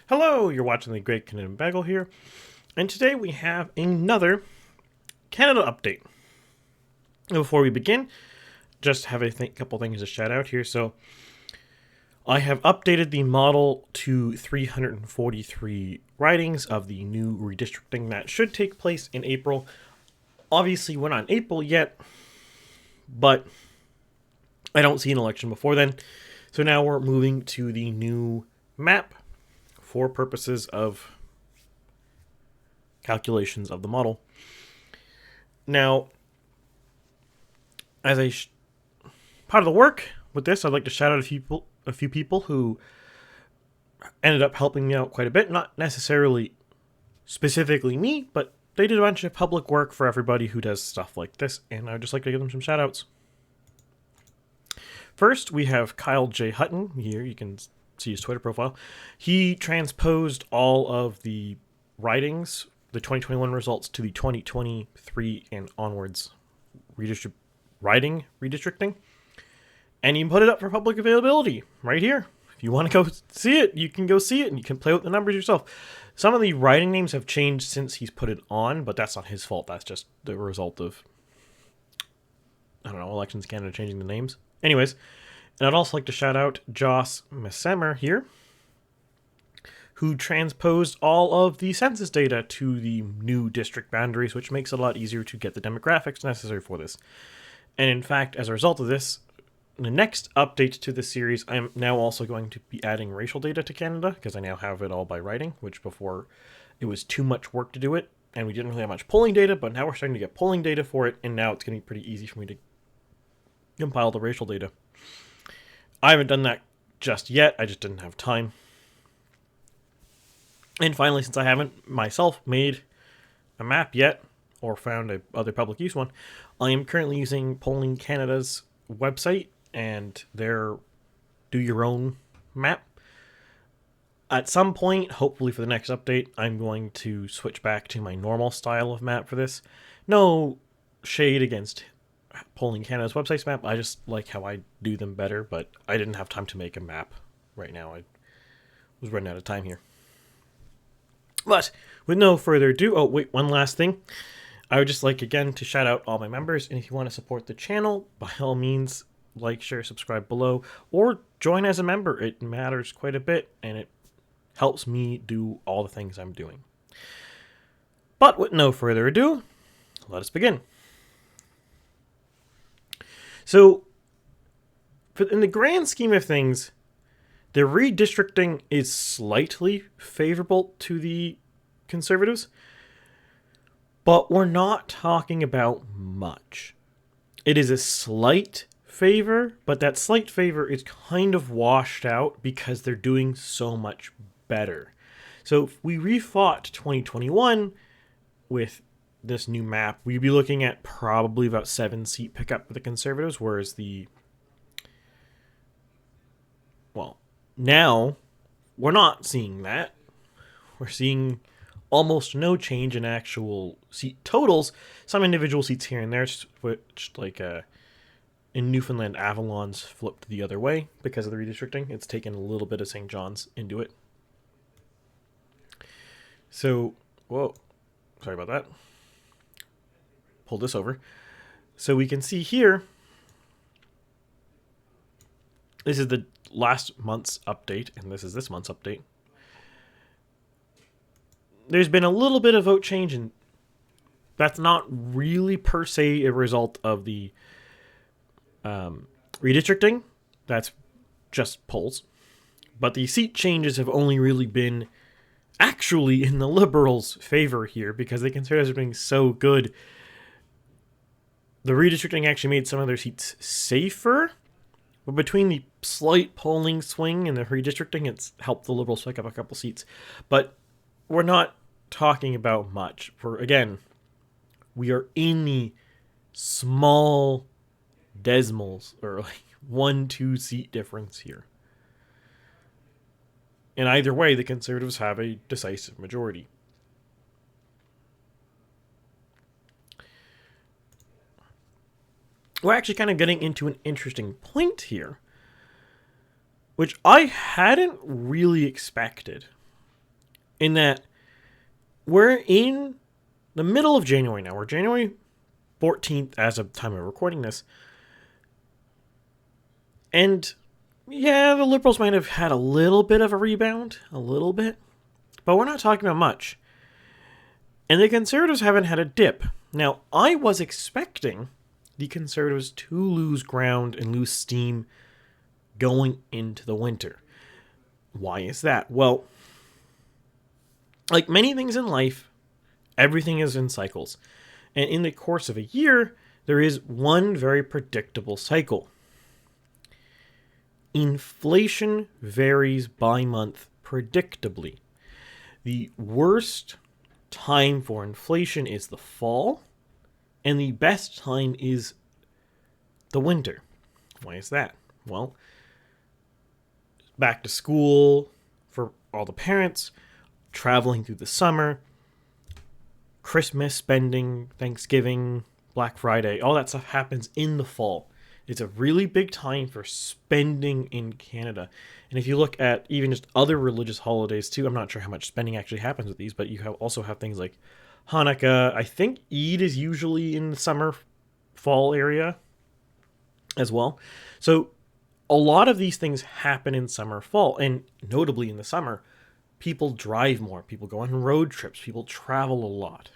Hello, you're watching the Great Canadian Bagel here, and today we have another Canada update. Before we begin, just have a couple things to shout out here. So, I have updated the model to 343 ridings of the new redistricting that should take place in April. Obviously, we're not in April yet, but I don't see an election before then. So now we're moving to the new map for purposes of calculations of the model. Now, as part of the work with this, I'd like to shout out a few people who ended up helping me out quite a bit. Not necessarily specifically me, but they did a bunch of public work for everybody who does stuff like this, and I'd just like to give them some shout outs. First, we have Kyle J. Hutton here. You can see his Twitter profile. He transposed all of the ridings, the 2021 results, to the 2023 and onwards riding redistricting, and he put it up for public availability right here. If you want to go see it, you can go see it, and you can play with the numbers yourself. Some of the riding names have changed since he's put it on, but that's not his fault. That's just the result of, I don't know, Elections Canada changing the names. Anyways, and I'd also like to shout out Joss Messemer here, who transposed all of the census data to the new district boundaries, which makes it a lot easier to get the demographics necessary for this. And in fact, as a result of this, the next update to this series, I'm now also going to be adding racial data to Canada, because I now have it all by writing, which before it was too much work to do it, and we didn't really have much polling data, but now we're starting to get polling data for it, and now it's going to be pretty easy for me to compile the racial data. I haven't done that just yet, I just didn't have time. And finally, since I haven't myself made a map yet, or found a other public use one, I am currently using Polling Canada's website and their do your own map. At some point, hopefully for the next update, I'm going to switch back to my normal style of map for this. No shade against Polling Canada's website's map, I just like how I do them better, but I didn't have time to make a map right now. I was running out of time here. But with no further ado, oh wait, one last thing. I would just like again to shout out all my members, and if you want to support the channel, by all means, like, share, subscribe below, or join as a member. It matters quite a bit, and it helps me do all the things I'm doing. But with no further ado, let us begin. So, in the grand scheme of things, the redistricting is slightly favorable to the Conservatives, but we're not talking about much. It is a slight favor, but that slight favor is kind of washed out because they're doing so much better. So if we refought 2021 with this new map, we'd be looking at probably about 7-seat pickup for the Conservatives, whereas now we're not seeing that. We're seeing almost no change in actual seat totals. Some individual seats here and there, which like in Newfoundland, Avalon's flipped the other way because of the redistricting. It's taken a little bit of St. John's into it. So, whoa, sorry about that. Pull this over. So we can see here, this is the last month's update, and this is this month's update. There's been a little bit of vote change, and that's not really per se a result of the redistricting. That's just polls. But the seat changes have only really been actually in the Liberals' favor here, because the Conservatives are being so good. The redistricting actually made some of their seats safer, but between the slight polling swing and the redistricting, it's helped the Liberals pick up a couple seats. But we're not talking about much. We are in the small decimals, or like 1-2 seat difference here. And either way, the Conservatives have a decisive majority. We're actually kind of getting into an interesting point here, which I hadn't really expected. in that we're in the middle of January now. We're January 14th as of the time of recording this. And yeah, the Liberals might have had a little bit of a rebound, a little bit, but we're not talking about much. And the Conservatives haven't had a dip. Now, I was expecting the Conservatives to lose ground and lose steam going into the winter. Why is that? Well, like many things in life, everything is in cycles. And in the course of a year, there is one very predictable cycle. Inflation varies by month predictably. The worst time for inflation is the fall, and the best time is the winter. Why is that? Well, back to school for all the parents, traveling through the summer, Christmas spending, Thanksgiving, Black Friday, all that stuff happens in the fall. It's a really big time for spending in Canada. And if you look at even just other religious holidays too, I'm not sure how much spending actually happens with these, but you also have things like Hanukkah. I think Eid is usually in the summer, fall area as well. So a lot of these things happen in summer, fall, and notably in the summer, people drive more, people go on road trips, people travel a lot.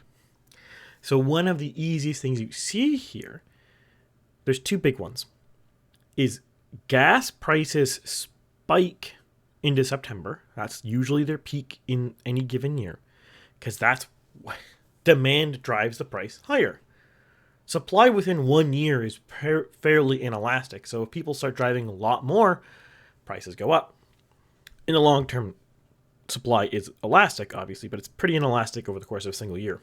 So one of the easiest things you see here, there's two big ones, is gas prices spike into September. That's usually their peak in any given year, because that's demand drives the price higher. Supply within 1 year is fairly inelastic, so if people start driving a lot more, prices go up. In the long term, supply is elastic, obviously, but it's pretty inelastic over the course of a single year.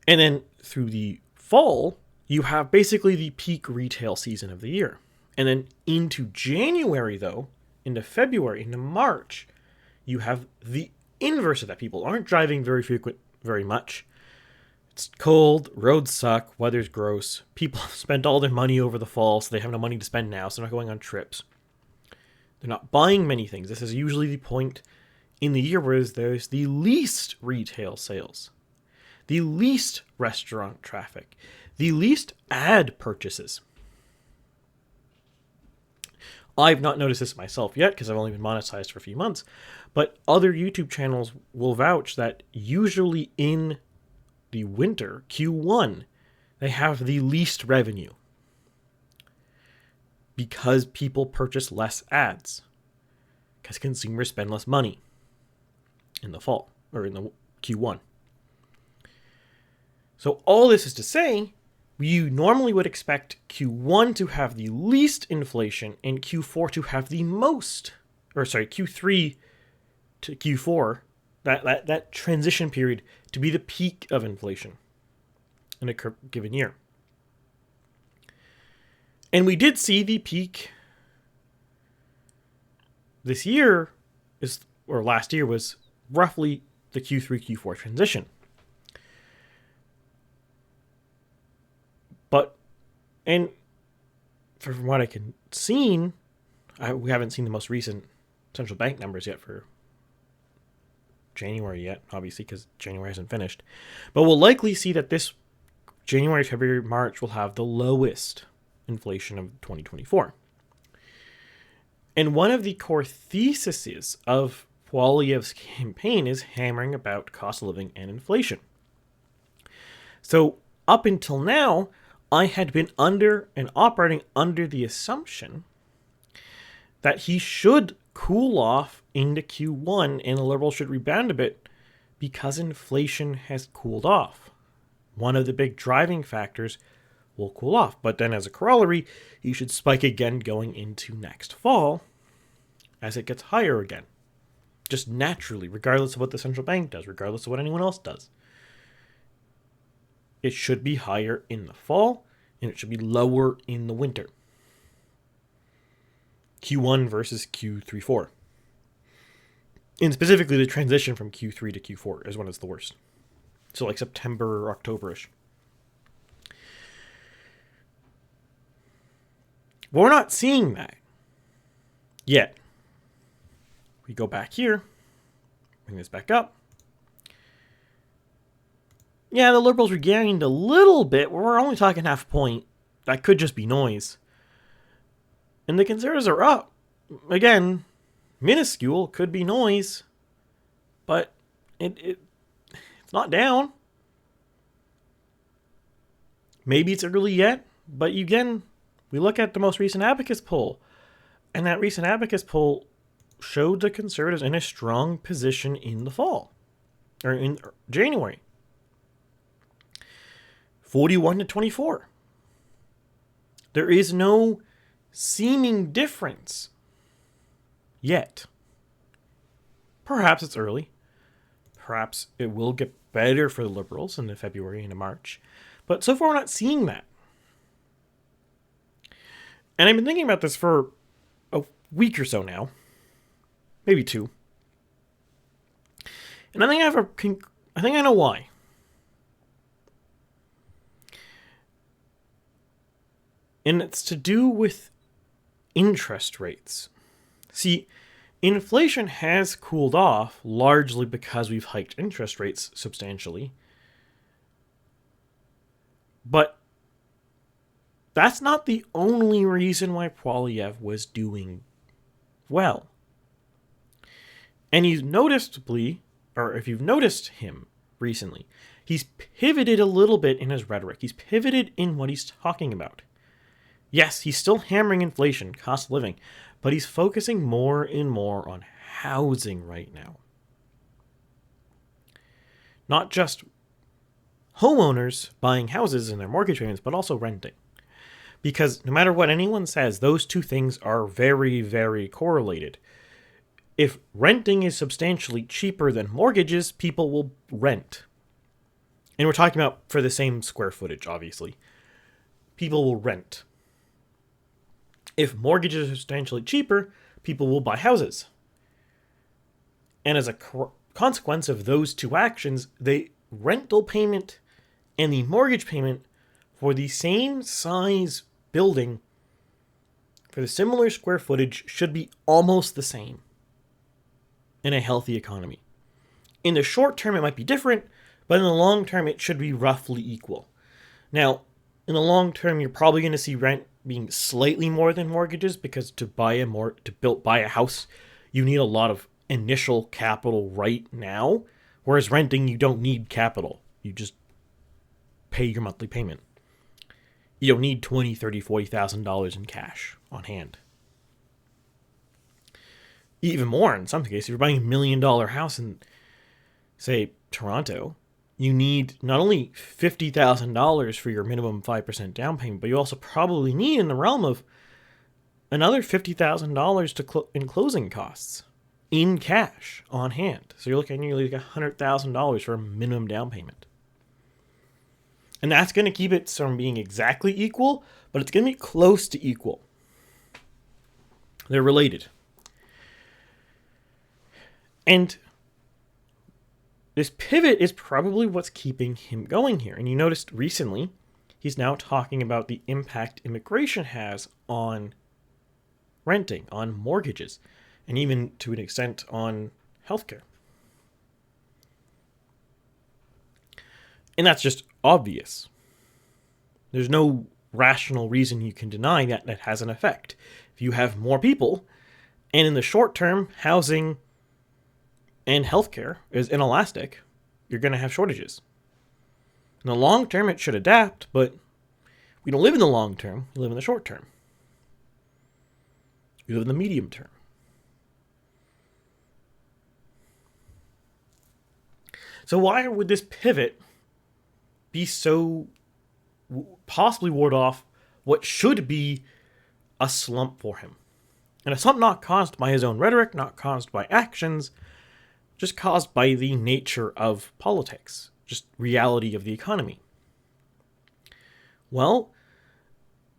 And then through the fall, you have basically the peak retail season of the year. And then into January, though, into February, into March, you have the inverse of that. People aren't driving very much. It's cold, roads suck, weather's gross. People spent all their money over the fall, so they have no money to spend now, so they're not going on trips. They're not buying many things. This is usually the point in the year where there's the least retail sales, the least restaurant traffic, the least ad purchases. I've not noticed this myself yet because I've only been monetized for a few months, but other YouTube channels will vouch that usually in the winter, Q1, they have the least revenue because people purchase less ads, because consumers spend less money in the fall or in the Q1. So all this is to say, you normally would expect Q1 to have the least inflation and Q4 to have the most, Q3 to Q4, that transition period to be the peak of inflation in a given year. And we did see the peak this year, last year, was roughly the Q3, Q4 transition. And from what I can see, we haven't seen the most recent central bank numbers yet for January yet, obviously, because January hasn't finished. But we'll likely see that this January, February, March will have the lowest inflation of 2024. And one of the core theses of Poilievre's campaign is hammering about cost of living and inflation. So up until now, I had been operating under the assumption that he should cool off into Q1 and the Liberals should rebound a bit because inflation has cooled off. One of the big driving factors will cool off, but then as a corollary, he should spike again going into next fall as it gets higher again. Just naturally, regardless of what the central bank does, regardless of what anyone else does. It should be higher in the fall, and it should be lower in the winter. Q1 versus Q3, 4. And specifically, the transition from Q3 to Q4 is when it's the worst. So like September or October-ish. But we're not seeing that yet. we go back here, bring this back up. Yeah, the Liberals regained a little bit. We're only talking half a point. That could just be noise. And the Conservatives are up. Again, minuscule, could be noise. But it's not down. Maybe it's early yet. But again, we look at the most recent Abacus poll. And that recent Abacus poll showed the Conservatives in a strong position in the fall. Or in January. 41-24. There is no seeming difference yet. Perhaps it's early. Perhaps it will get better for the Liberals in February and March. But so far we're not seeing that. And I've been thinking about this for a week or so now. Maybe 2. And I think I know why. And it's to do with interest rates. See, inflation has cooled off largely because we've hiked interest rates substantially. But that's not the only reason why Poilievre was doing well. And he's noticeably, or if you've noticed him recently, he's pivoted a little bit in his rhetoric. He's pivoted in what he's talking about. Yes, he's still hammering inflation, cost of living, but he's focusing more and more on housing right now. Not just homeowners buying houses and their mortgage payments, but also renting. Because no matter what anyone says, those two things are very, very correlated. If renting is substantially cheaper than mortgages, people will rent. And we're talking about for the same square footage, obviously. People will rent. If mortgages are substantially cheaper, people will buy houses. And as a consequence of those two actions, the rental payment and the mortgage payment for the same size building for the similar square footage should be almost the same in a healthy economy. In the short term, it might be different, but in the long term, it should be roughly equal. Now, in the long term, you're probably going to see rent being slightly more than mortgages because to buy a house, you need a lot of initial capital right now, whereas renting, you don't need capital. You just pay your monthly payment. You don't need $20,000, $30,000, $40,000 in cash on hand. Even more in some cases, if you're buying $1 million house in, say, Toronto, you need not only $50,000 for your minimum 5% down payment, but you also probably need in the realm of another $50,000 in closing costs in cash on hand. So you're looking at nearly $100,000 for a minimum down payment. And that's going to keep it from being exactly equal, but it's going to be close to equal. They're related. And this pivot is probably what's keeping him going here. And you noticed recently, he's now talking about the impact immigration has on renting, on mortgages, and even to an extent on healthcare. And that's just obvious. There's no rational reason you can deny that that has an effect. If you have more people, and in the short term, housing and healthcare is inelastic, you're going to have shortages. In the long term, it should adapt, but we don't live in the long term. We live in the short term. We live in the medium term. So why would this pivot be so possibly ward off what should be a slump for him? And a slump not caused by his own rhetoric, not caused by actions, just caused by the nature of politics, just reality of the economy. Well,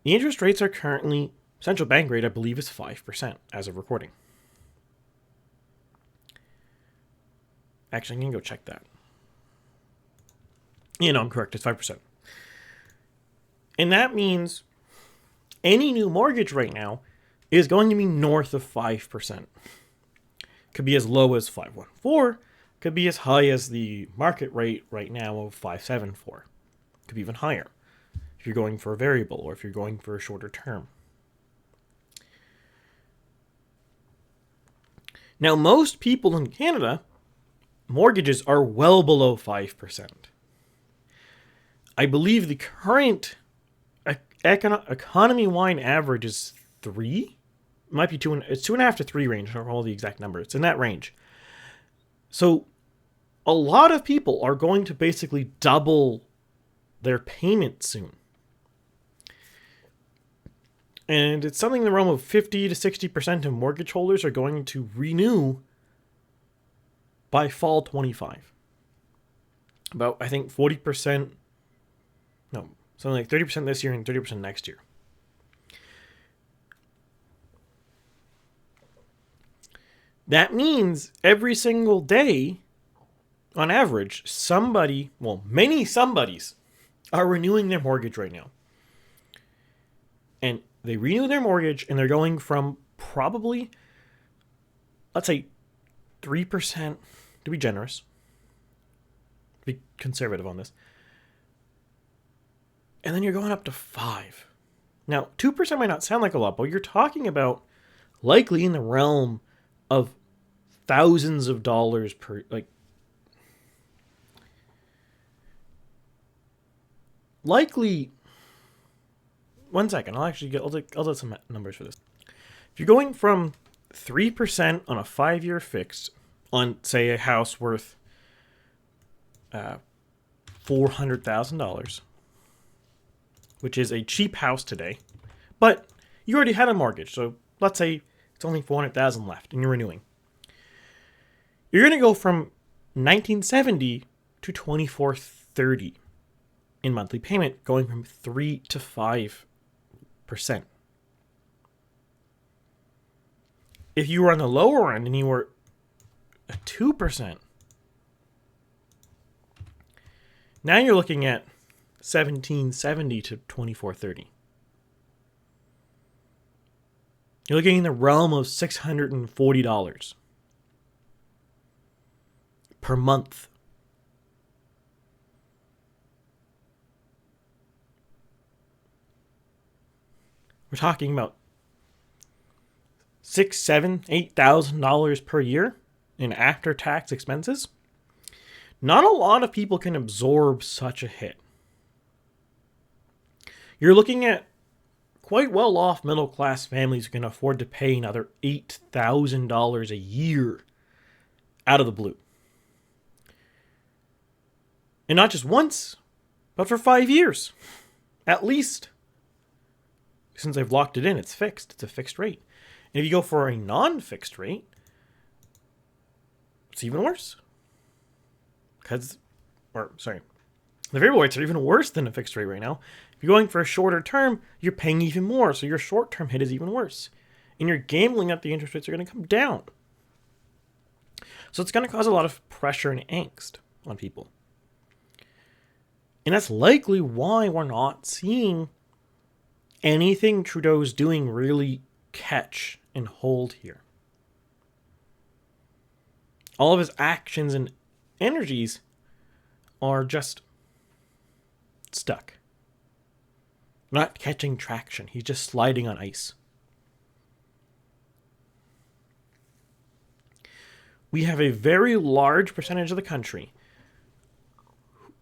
the interest rates are currently, central bank rate, I believe, is 5% as of recording. Actually, I'm going to go check that. I'm correct, it's 5%. And that means any new mortgage right now is going to be north of 5%. Could be as low as 5.14, could be as high as the market rate right now of 5.74. Could be even higher if you're going for a variable or if you're going for a shorter term. Now, most people in Canada, mortgages are well below 5%. I believe the current economy-wide average is 3. It might be 2. It's 2.5 to 3 range. I don't recall the exact number. It's in that range. So a lot of people are going to basically double their payment soon. And it's something in the realm of 50 to 60% of mortgage holders are going to renew by fall 25. About, I think, 40%, no, something like 30% this year and 30% next year. That means every single day, on average, many somebodies are renewing their mortgage right now. And they renew their mortgage and they're going from probably, let's say, 3%, to be generous, to be conservative on this. And then you're going up to 5. Now, 2% might not sound like a lot, but you're talking about likely in the realm of thousands of dollars per, likely. One second, I'll do some numbers for this. If you're going from 3% on a 5-year fixed on, say, a house worth $400,000, which is a cheap house today, but you already had a mortgage, so let's say it's only $400,000 left, and you're renewing. You're going to go from $1,970 to $2,430 in monthly payment, going from 3 to 5%. If you were on the lower end and you were at 2%, now you're looking at $1,770 to $2,430. You're looking in the realm of $640 per month. We're talking about $6,000, $7,000, $8,000 per year in after-tax expenses. Not a lot of people can absorb such a hit. You're looking at quite well-off middle-class families who can afford to pay another $8,000 a year out of the blue. And not just once, but for 5 years, at least. Since I've locked it in, it's fixed. It's a fixed rate. And if you go for a non-fixed rate, it's even worse. The variable rates are even worse than a fixed rate right now. If you're going for a shorter term, you're paying even more. So your short-term hit is even worse. And you're gambling that the interest rates are going to come down. So it's going to cause a lot of pressure and angst on people. And that's likely why we're not seeing anything Trudeau's doing really catch and hold here. All of his actions and energies are just stuck. Not catching traction. He's just sliding on ice. We have a very large percentage of the country,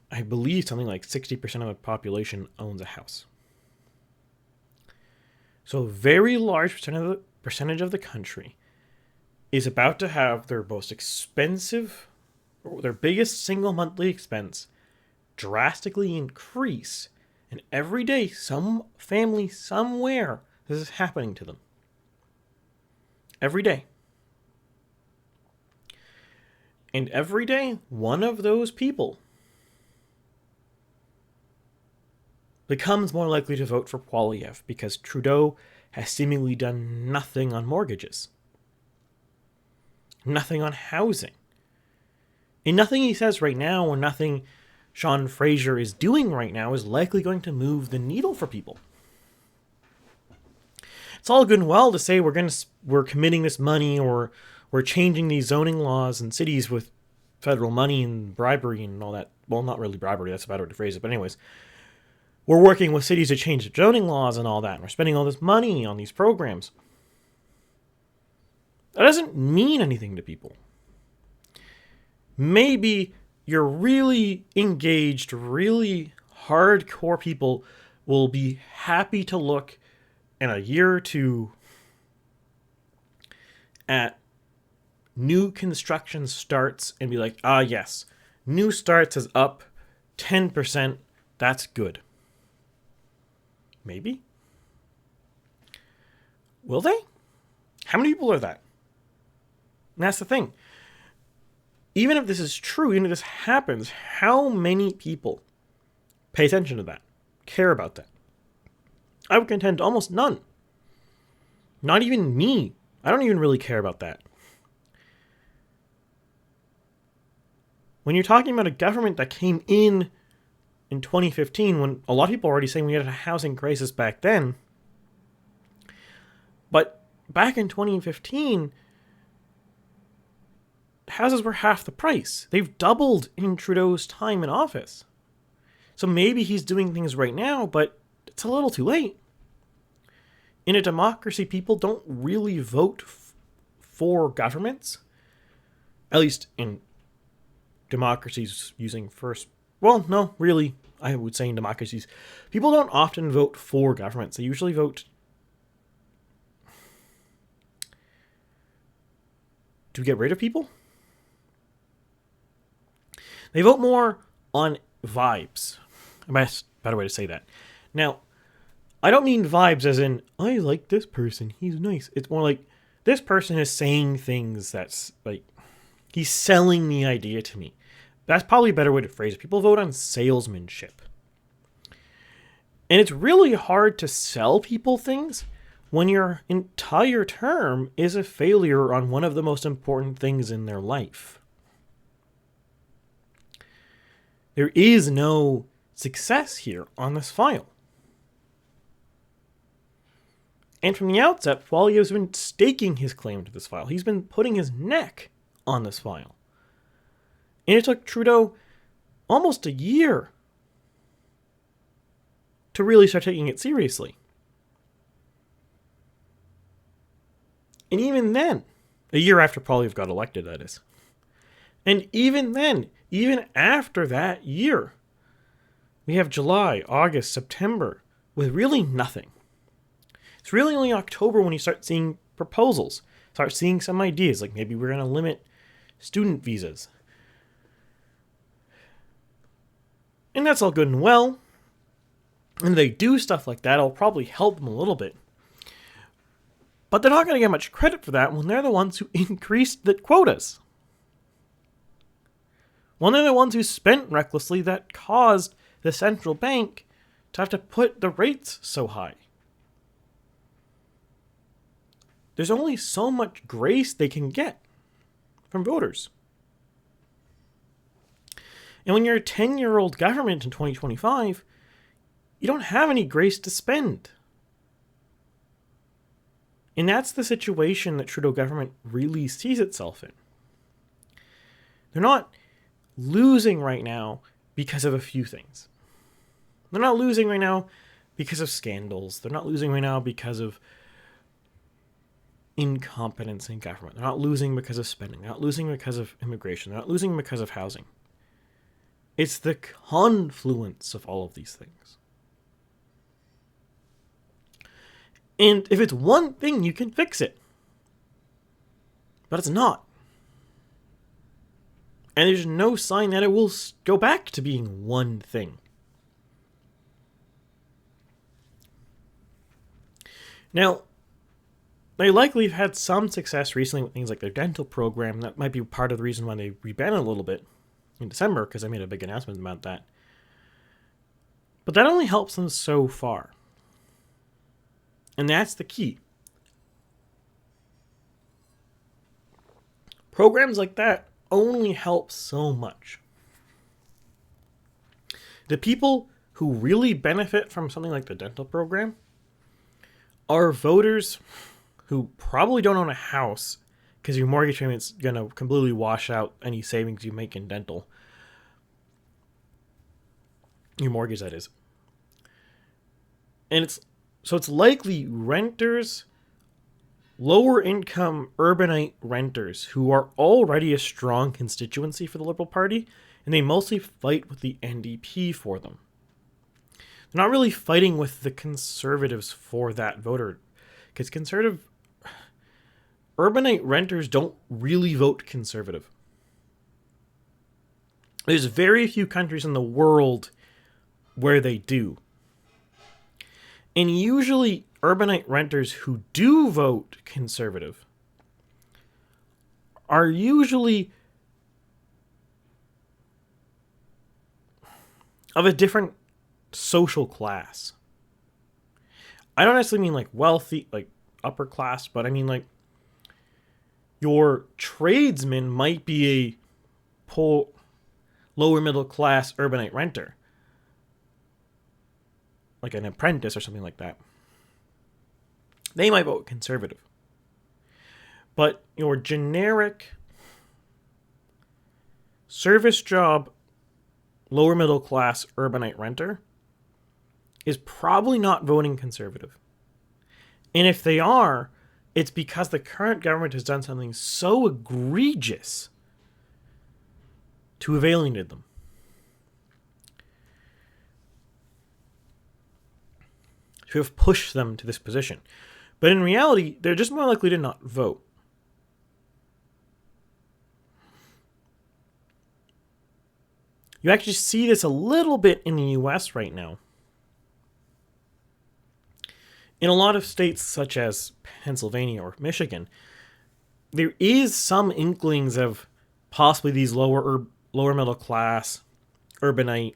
I believe something like 60% of the population owns a house. So a very large percentage of the country is about to have their most expensive, or their biggest single monthly expense drastically increase. And every day, some family somewhere, this is happening to them. Every day. And every day, one of those people becomes more likely to vote for Poilievre because Trudeau has seemingly done nothing on mortgages. Nothing on housing. And nothing he says right now, or nothing Sean Fraser is doing right now, is likely going to move the needle for people. It's all good and well to say we're committing this money, or we're changing these zoning laws in cities with federal money and bribery and all that. Well, not really bribery, that's a better way to phrase it, but anyways. We're working with cities to change the zoning laws and all that, and we're spending all this money on these programs. That doesn't mean anything to people. Maybe your really engaged, really hardcore people will be happy to look in a year or two at new construction starts and be like, yes, new starts is up 10%. That's good. Maybe. Will they? How many people are that? And that's the thing. Even if this is true, even if this happens, how many people pay attention to that? Care about that? I would contend almost none. Not even me. I don't even really care about that. When you're talking about a government that came in 2015, when a lot of people are already saying we had a housing crisis back then, but back in 2015, houses were half the price. They've doubled in Trudeau's time in office. So maybe he's doing things right now, but it's a little too late. In a democracy, people don't really vote for governments. At least in democracies using first... Well, no, really, I would say in democracies, people don't often vote for governments. They usually vote to get rid of people. They vote more on vibes. That's a better way to say that. Now, I don't mean vibes as in, I like this person, he's nice. It's more like, this person is saying things that's like, he's selling the idea to me. That's probably a better way to phrase it. People vote on salesmanship. And it's really hard to sell people things when your entire term is a failure on one of the most important things in their life. There is no success here on this file. And from the outset, Poilievre has been staking his claim to this file. He's been putting his neck on this file. And it took Trudeau almost a year to really start taking it seriously. And even then, a year after Poilievre got elected, that is. And even then, even after that year, we have July, August, September, with really nothing. It's really only October when you start seeing proposals, start seeing some ideas, like maybe we're going to limit student visas. And that's all good and well. And they do stuff like that, it'll probably help them a little bit. But they're not going to get much credit for that when they're the ones who increased the quotas. When they're the ones who spent recklessly that caused the central bank to have to put the rates so high. There's only so much grace they can get from voters. And when you're a 10-year-old government in 2025, you don't have any grace to spend. And that's the situation that Trudeau government really sees itself in. They're not losing right now because of a few things. They're not losing right now because of scandals. They're not losing right now because of incompetence in government. They're not losing because of spending. They're not losing because of immigration. They're not losing because of housing. It's the confluence of all of these things. And if it's one thing, you can fix it. But it's not. And there's no sign that it will go back to being one thing. Now, they likely have had some success recently with things like their dental program. That might be part of the reason why they rebanned it a little bit in December, because I made a big announcement about that. But that only helps them so far. And that's the key. Programs like that only help so much. The people who really benefit from something like the dental program are voters who probably don't own a house, because your mortgage payment's going to completely wash out any savings you make in dental. Your mortgage, that is. And it's likely renters, lower income urbanite renters who are already a strong constituency for the Liberal Party, and they mostly fight with the NDP for them. They're not really fighting with the Conservatives for that voter, because conservative urbanite renters don't really vote Conservative. There's very few countries in the world where they do. And usually urbanite renters who do vote Conservative are usually of a different social class. I don't necessarily mean like wealthy, like upper class, but I mean like your tradesman might be a poor, lower middle class urbanite renter, like an apprentice or something like that. They might vote Conservative. But your generic service job, lower middle class urbanite renter is probably not voting Conservative. And if they are, it's because the current government has done something so egregious to have alienated them. To have pushed them to this position. But in reality, they're just more likely to not vote. You actually see this a little bit in the US right now. In a lot of states such as Pennsylvania or Michigan, there is some inklings of possibly these lower middle class urbanite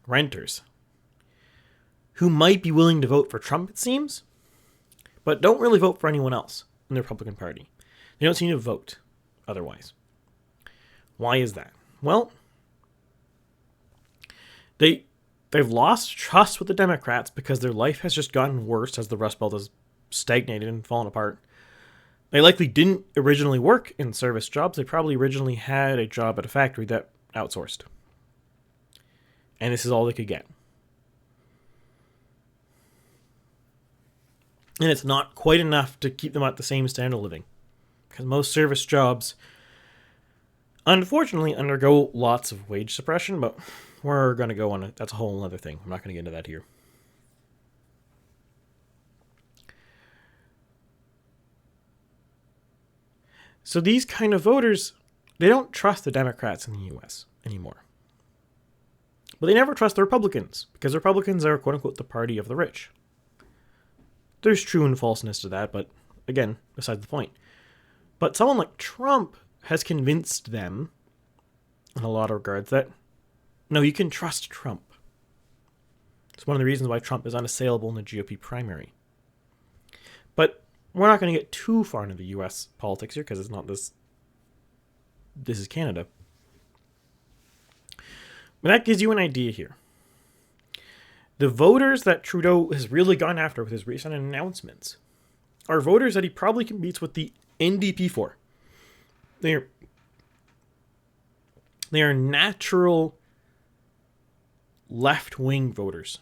renters who might be willing to vote for Trump, it seems, but don't really vote for anyone else in the Republican Party. They don't seem to vote otherwise. Why is that? Well, they've lost trust with the Democrats because their life has just gotten worse as the Rust Belt has stagnated and fallen apart. They likely didn't originally work in service jobs. They probably originally had a job at a factory that outsourced. And this is all they could get. And it's not quite enough to keep them at the same standard of living. Because most service jobs, unfortunately, undergo lots of wage suppression, but we're going to go on that's a whole other thing. I'm not going to get into that here. So these kind of voters, they don't trust the Democrats in the U.S. anymore. But they never trust the Republicans, because Republicans are, quote-unquote, the party of the rich. There's true and falseness to that, but again, besides the point. But someone like Trump has convinced them, in a lot of regards, that no, you can trust Trump. It's one of the reasons why Trump is unassailable in the GOP primary. But we're not going to get too far into the U.S. politics here, because it's not this. This is Canada. But that gives you an idea here. The voters that Trudeau has really gone after with his recent announcements are voters that he probably competes with the NDP for. They are natural left-wing voters.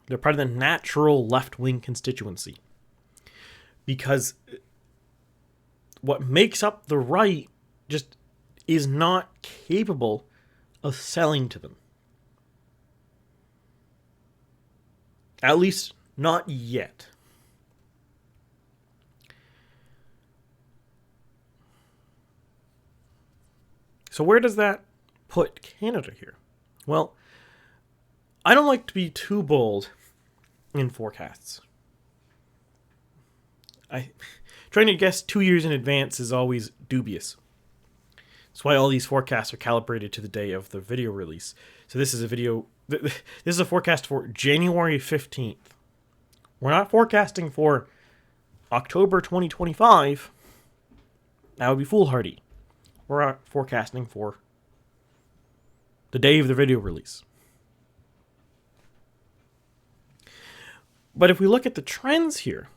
They're part of the natural left-wing constituency. Because what makes up the right just is not capable of selling to them. At least not yet. So where does that put Canada here? Well, I don't like to be too bold in forecasts. Trying to guess 2 years in advance is always dubious. That's why all these forecasts are calibrated to the day of the video release. So this is a forecast for January 15th. We're not forecasting for October 2025. That would be foolhardy. We're forecasting for the day of the video release. But if we look at the trends here,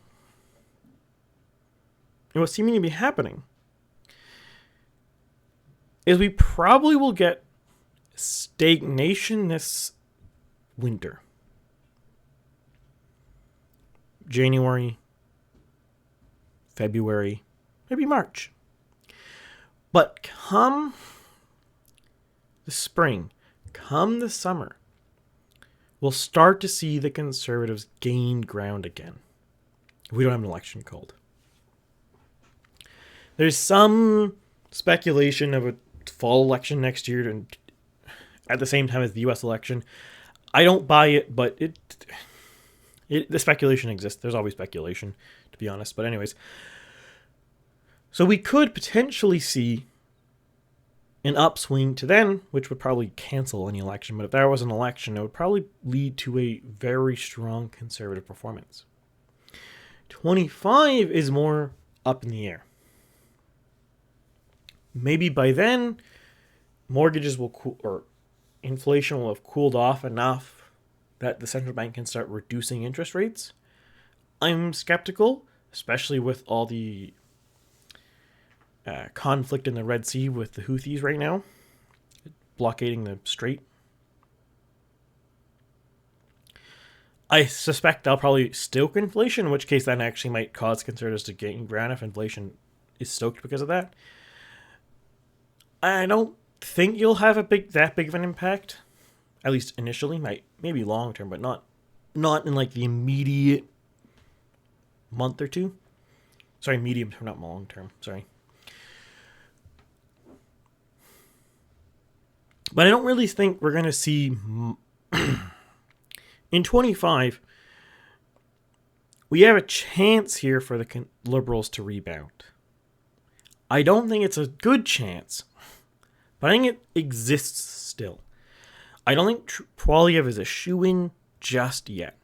and what's seeming to be happening is we probably will get stagnation this winter. January, February, maybe March. But come the spring, come the summer, we'll start to see the Conservatives gain ground again. We don't have an election called. There's some speculation of a fall election next year and at the same time as the U.S. election. I don't buy it, but the speculation exists. There's always speculation, to be honest. But anyways, so we could potentially see an upswing to then, which would probably cancel any election. But if there was an election, it would probably lead to a very strong Conservative performance. 25 is more up in the air. Maybe by then, mortgages will or inflation will have cooled off enough that the central bank can start reducing interest rates. I'm skeptical, especially with all the conflict in the Red Sea with the Houthis right now, blockading the strait. I suspect they'll probably stoke inflation, in which case that actually might cause Conservatives to gain ground if inflation is stoked because of that. I don't think you'll have that big of an impact, at least initially. Maybe long term, but not in like the immediate month or two. Sorry, medium term, not long term. Sorry. But I don't really think we're going to see in 25. We have a chance here for the Liberals to rebound. I don't think it's a good chance, but I think it exists still. I don't think Poilievre is a shoo-in just yet.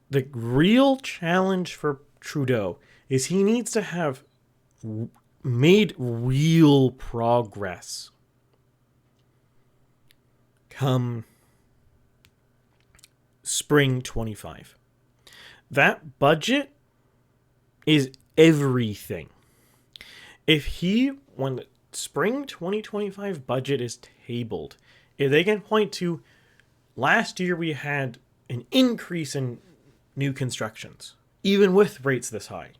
The real challenge for Trudeau is he needs to have made real progress come spring 25. That budget is everything. When the spring 2025 budget is tabled, if they can point to last year we had an increase in new constructions, even with rates this high.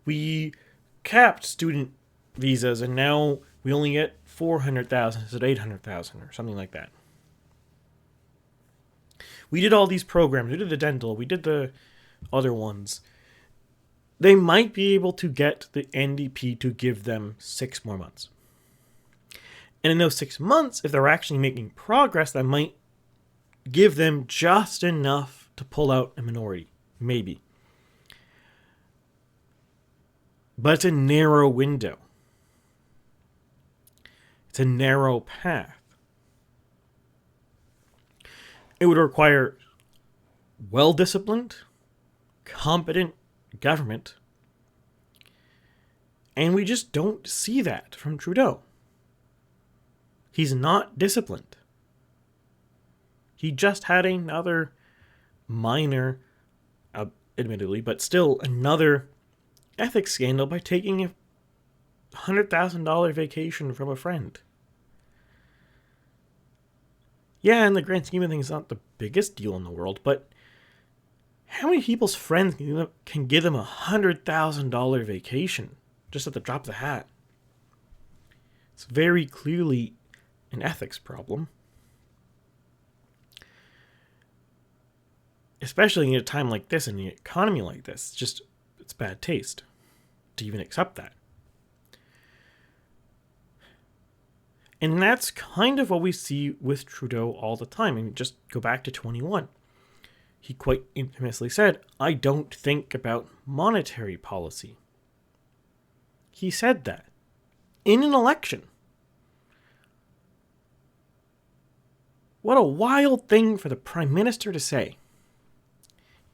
We capped student visas and now we only get 400,000 instead of 800,000 or something like that. We did all these programs. We did the dental. We did the other ones. They might be able to get the NDP to give them 6 more months. And in those 6 months, if they're actually making progress, that might give them just enough to pull out a minority. Maybe. But it's a narrow window. It's a narrow path. It would require well-disciplined, competent government. And we just don't see that from Trudeau. He's not disciplined. He just had another minor, admittedly, but still another ethics scandal by taking a $100,000 vacation from a friend. Yeah, in the grand scheme of things, it's not the biggest deal in the world, but how many people's friends can give them a $100,000 vacation just at the drop of the hat? It's very clearly an ethics problem. Especially in a time like this, in an economy like this. It's bad taste to even accept that. And that's kind of what we see with Trudeau all the time. I mean, just go back to 21. He quite infamously said, "I don't think about monetary policy." He said that in an election. What a wild thing for the Prime Minister to say.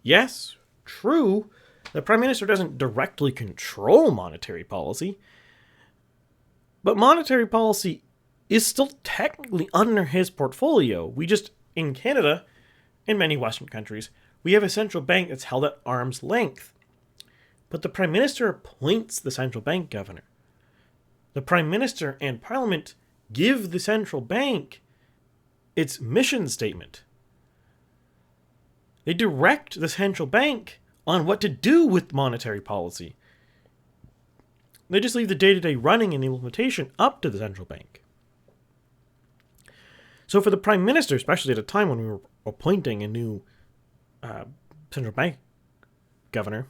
Yes, true, the Prime Minister doesn't directly control monetary policy, but monetary policy is still technically under his portfolio. We just, in Canada, in many Western countries, we have a central bank that's held at arm's length. But the Prime Minister appoints the central bank governor. The Prime Minister and Parliament give the central bank its mission statement. They direct the central bank on what to do with monetary policy. They just leave the day-to-day running and the implementation up to the central bank. So for the Prime Minister, especially at a time when we were appointing a new central bank governor,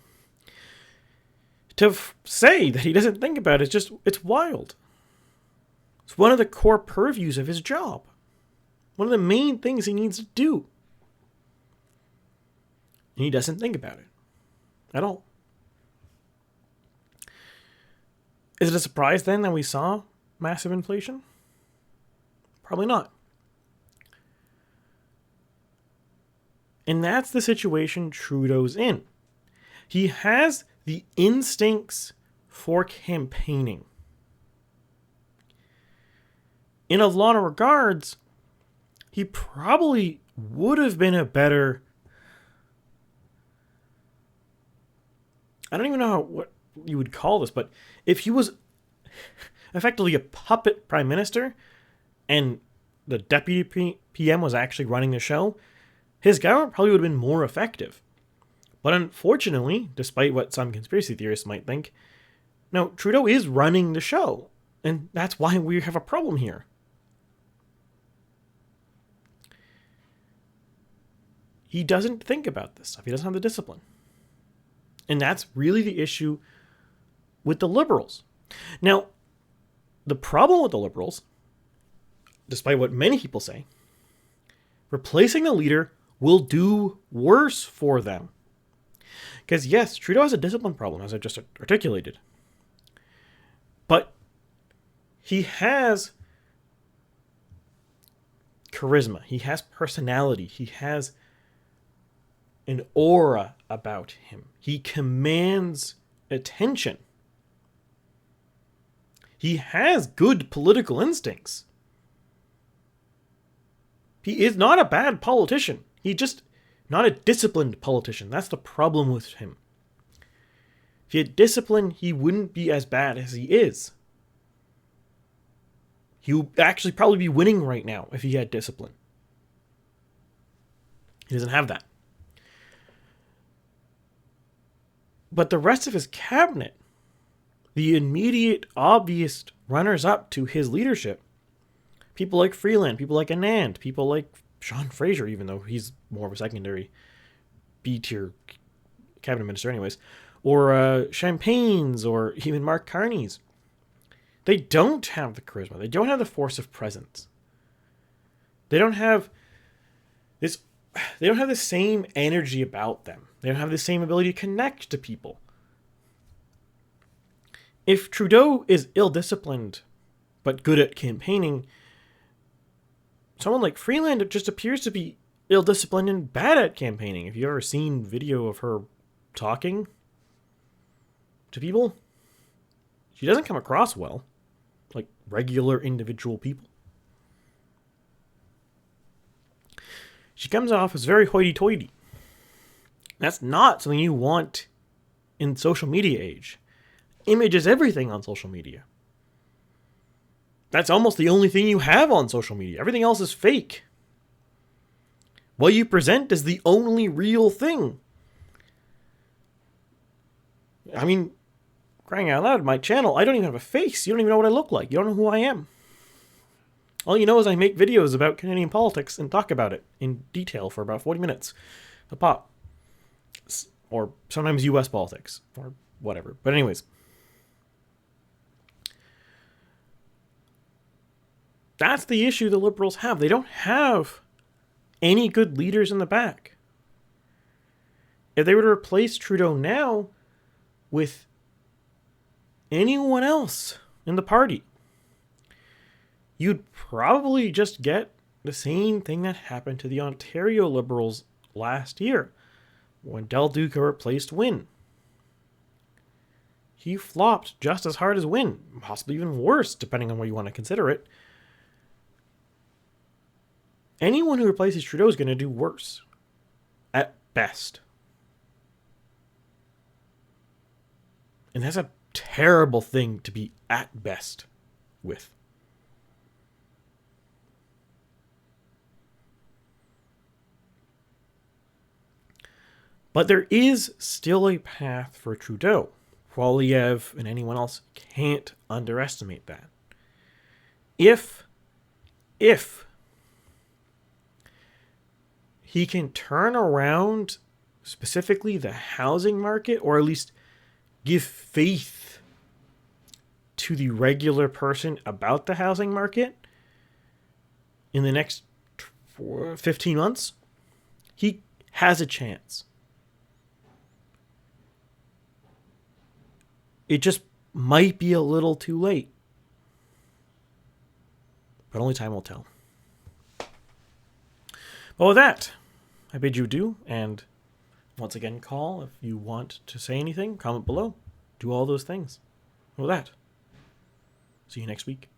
to say that he doesn't think about it, it's wild. It's one of the core purviews of his job. One of the main things he needs to do. And he doesn't think about it at all. Is it a surprise then that we saw massive inflation? Probably not. And that's the situation Trudeau's in. He has the instincts for campaigning. In a lot of regards, he probably would have been a better... I don't even know what you would call this, but if he was effectively a puppet prime minister and the deputy PM was actually running the show, his government probably would have been more effective. But unfortunately, despite what some conspiracy theorists might think, no, Trudeau is running the show. And that's why we have a problem here. He doesn't think about this stuff. He doesn't have the discipline. And that's really the issue with the Liberals. Now, the problem with the Liberals, despite what many people say, replacing the leader will do worse for them. Because yes, Trudeau has a discipline problem, as I just articulated. But he has charisma. He has personality. He has an aura about him. He commands attention. He has good political instincts. He is not a bad politician. He's just not a disciplined politician. That's the problem with him. If he had discipline, he wouldn't be as bad as he is. He would actually probably be winning right now if he had discipline. He doesn't have that. But the rest of his cabinet, the immediate, obvious runners-up to his leadership, people like Freeland, people like Anand, people like Sean Fraser, even though he's more of a secondary B-tier cabinet minister anyways, or Champagne's, or even Mark Carney's, they don't have the charisma. They don't have the force of presence. They don't have this. They don't have the same energy about them. They don't have the same ability to connect to people. If Trudeau is ill-disciplined, but good at campaigning, someone like Freeland just appears to be ill-disciplined and bad at campaigning. Have you ever seen video of her talking to people? She doesn't come across well, like regular individual people. She comes off as very hoity-toity. That's not something you want in social media age. Image is everything on social media. That's almost the only thing you have on social media. Everything else is fake. What you present is the only real thing. I mean, crying out loud, my channel, I don't even have a face. You don't even know what I look like. You don't know who I am. All you know is I make videos about Canadian politics and talk about it in detail for about 40 minutes a pop. Or sometimes US politics, or whatever. But anyways. That's the issue the Liberals have. They don't have any good leaders in the back. If they were to replace Trudeau now with anyone else in the party, you'd probably just get the same thing that happened to the Ontario Liberals last year when Del Duca replaced Wynne. He flopped just as hard as Wynne, possibly even worse, depending on what you want to consider it. Anyone who replaces Trudeau is going to do worse, at best. And that's a terrible thing to be at best with. But there is still a path for Trudeau. Poilievre and anyone else can't underestimate that. If he can turn around specifically the housing market, or at least give faith to the regular person about the housing market in the next 15 months, he has a chance. It just might be a little too late. But only time will tell. But with that, I bid you adieu, and once again, call if you want to say anything, comment below, do all those things. With that, see you next week.